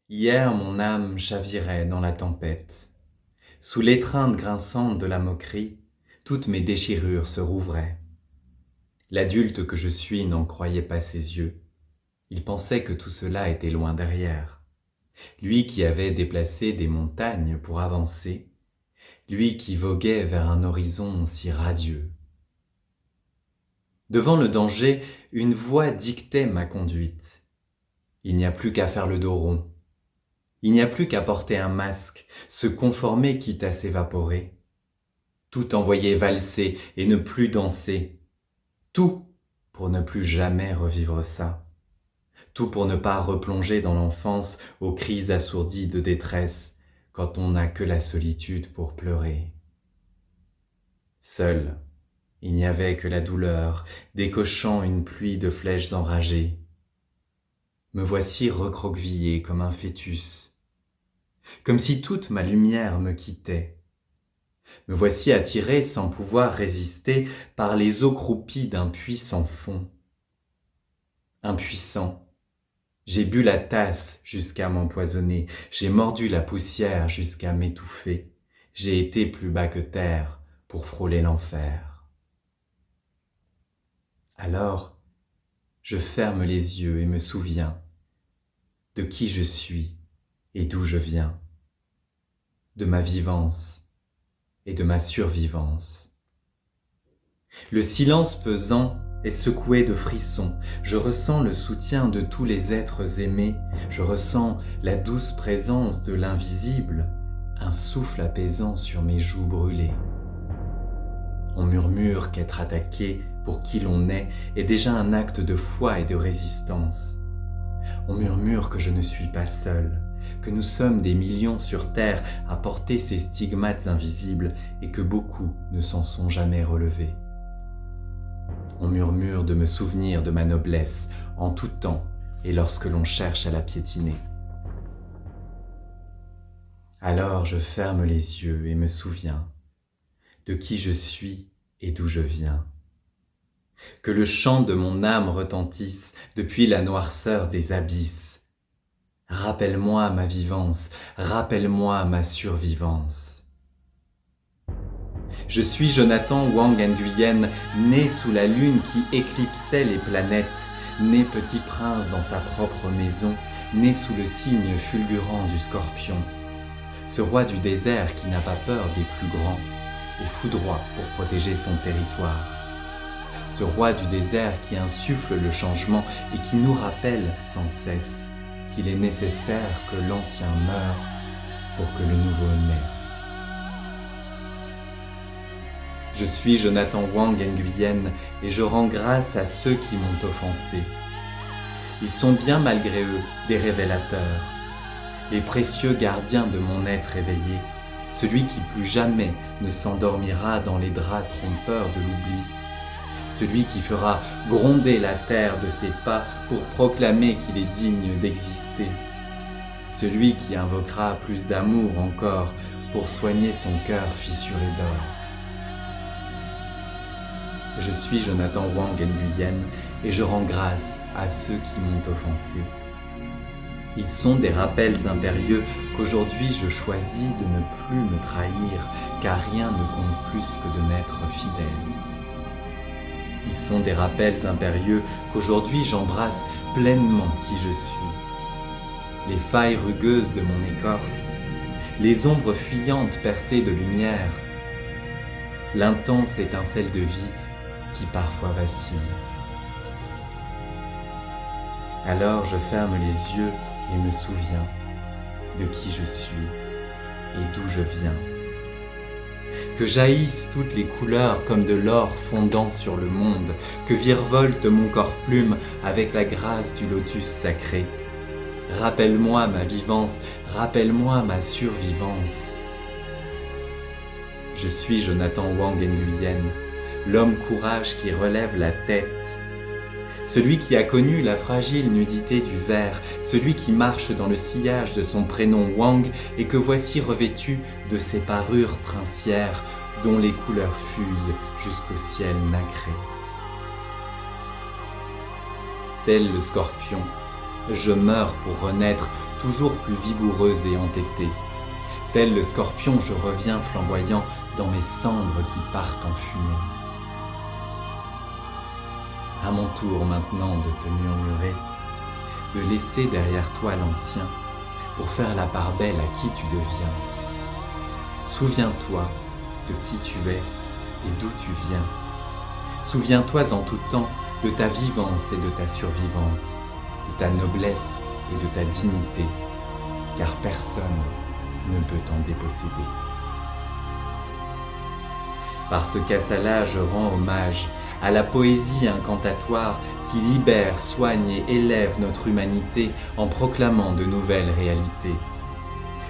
Hier mon âme chavirait dans la tempête. Sous l'étreinte grinçante de la moquerie, toutes mes déchirures se rouvraient. L'adulte que je suis n'en croyait pas ses yeux. Il pensait que tout cela était loin derrière. Lui qui avait déplacé des montagnes pour avancer, lui qui voguait vers un horizon si radieux. Devant le danger, une voix dictait ma conduite. Il n'y a plus qu'à faire le dos rond. Il n'y a plus qu'à porter un masque, se conformer quitte à s'évaporer. Tout envoyer valser et ne plus danser. Tout pour ne plus jamais revivre ça. Tout pour ne pas replonger dans l'enfance aux cris assourdis de détresse quand on n'a que la solitude pour pleurer. Seul, il n'y avait que la douleur, décochant une pluie de flèches enragées. Me voici recroquevillé comme un fœtus, comme si toute ma lumière me quittait. Me voici attiré sans pouvoir résister par les eaux croupies d'un puits sans fond. Impuissant, j'ai bu la tasse jusqu'à m'empoisonner, j'ai mordu la poussière jusqu'à m'étouffer, j'ai été plus bas que terre pour frôler l'enfer. Alors, je ferme les yeux et me souviens de qui je suis et d'où je viens, de ma vivance et de ma survivance. Le silence pesant est secoué de frissons, je ressens le soutien de tous les êtres aimés, je ressens la douce présence de l'invisible, un souffle apaisant sur mes joues brûlées. On murmure qu'être attaqué pour qui l'on est déjà un acte de foi et de résistance. On murmure que je ne suis pas seul, que nous sommes des millions sur terre à porter ces stigmates invisibles et que beaucoup ne s'en sont jamais relevés. On murmure de me souvenir de ma noblesse en tout temps et lorsque l'on cherche à la piétiner. Alors je ferme les yeux et me souviens de qui je suis et d'où je viens. Que le chant de mon âme retentisse depuis la noirceur des abysses. Rappelle-moi ma vivance, rappelle-moi ma survivance. Je suis Jonathan Wang Nguyen, né sous la lune qui éclipsait les planètes, né petit prince dans sa propre maison, né sous le signe fulgurant du scorpion. Ce roi du désert qui n'a pas peur des plus grands et foudroie pour protéger son territoire. Ce roi du désert qui insuffle le changement et qui nous rappelle sans cesse qu'il est nécessaire que l'ancien meure pour que le nouveau naisse. Je suis Jonathan Wang Nguyen et je rends grâce à ceux qui m'ont offensé. Ils sont bien malgré eux des révélateurs, les précieux gardiens de mon être éveillé, celui qui plus jamais ne s'endormira dans les draps trompeurs de l'oubli, celui qui fera gronder la terre de ses pas pour proclamer qu'il est digne d'exister, celui qui invoquera plus d'amour encore pour soigner son cœur fissuré d'or. Je suis Jonathan Wang Nguyen et je rends grâce à ceux qui m'ont offensé. Ils sont des rappels impérieux qu'aujourd'hui je choisis de ne plus me trahir, car rien ne compte plus que de m'être fidèle. Ils sont des rappels impérieux qu'aujourd'hui j'embrasse pleinement qui je suis. Les failles rugueuses de mon écorce, les ombres fuyantes percées de lumière, l'intense étincelle de vie qui parfois vacille. Alors je ferme les yeux et me souviens de qui je suis et d'où je viens. Que jaillissent toutes les couleurs comme de l'or fondant sur le monde, que virevolte mon corps plume avec la grâce du lotus sacré. Rappelle-moi ma vivance, rappelle-moi ma survivance. Je suis Jonathan Wang Nguyen, l'homme courage qui relève la tête, celui qui a connu la fragile nudité du ver, celui qui marche dans le sillage de son prénom Wang et que voici revêtu de ses parures princières dont les couleurs fusent jusqu'au ciel nacré. Tel le scorpion, Je meurs pour renaître, toujours plus vigoureuse et entêtée. Tel le scorpion, je reviens flamboyant dans mes cendres qui partent en fumée. À mon tour maintenant de te murmurer, de laisser derrière toi l'ancien, pour faire la part belle à qui tu deviens. Souviens-toi de qui tu es et d'où tu viens. Souviens-toi en tout temps de ta vivance et de ta survivance, de ta noblesse et de ta dignité, car personne ne peut t'en déposséder. Parce qu'à cela je rends hommage à la poésie incantatoire qui libère, soigne et élève notre humanité en proclamant de nouvelles réalités.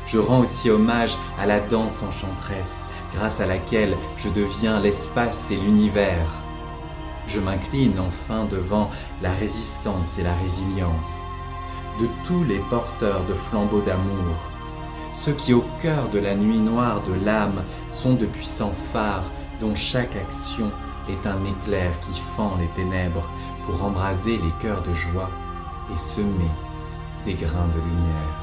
Je rends aussi hommage à la danse enchanteresse, grâce à laquelle je deviens l'espace et l'univers. Je m'incline enfin devant la résistance et la résilience de tous les porteurs de flambeaux d'amour, ceux qui au cœur de la nuit noire de l'âme sont de puissants phares dont chaque action est un éclair qui fend les ténèbres pour embraser les cœurs de joie et semer des grains de lumière.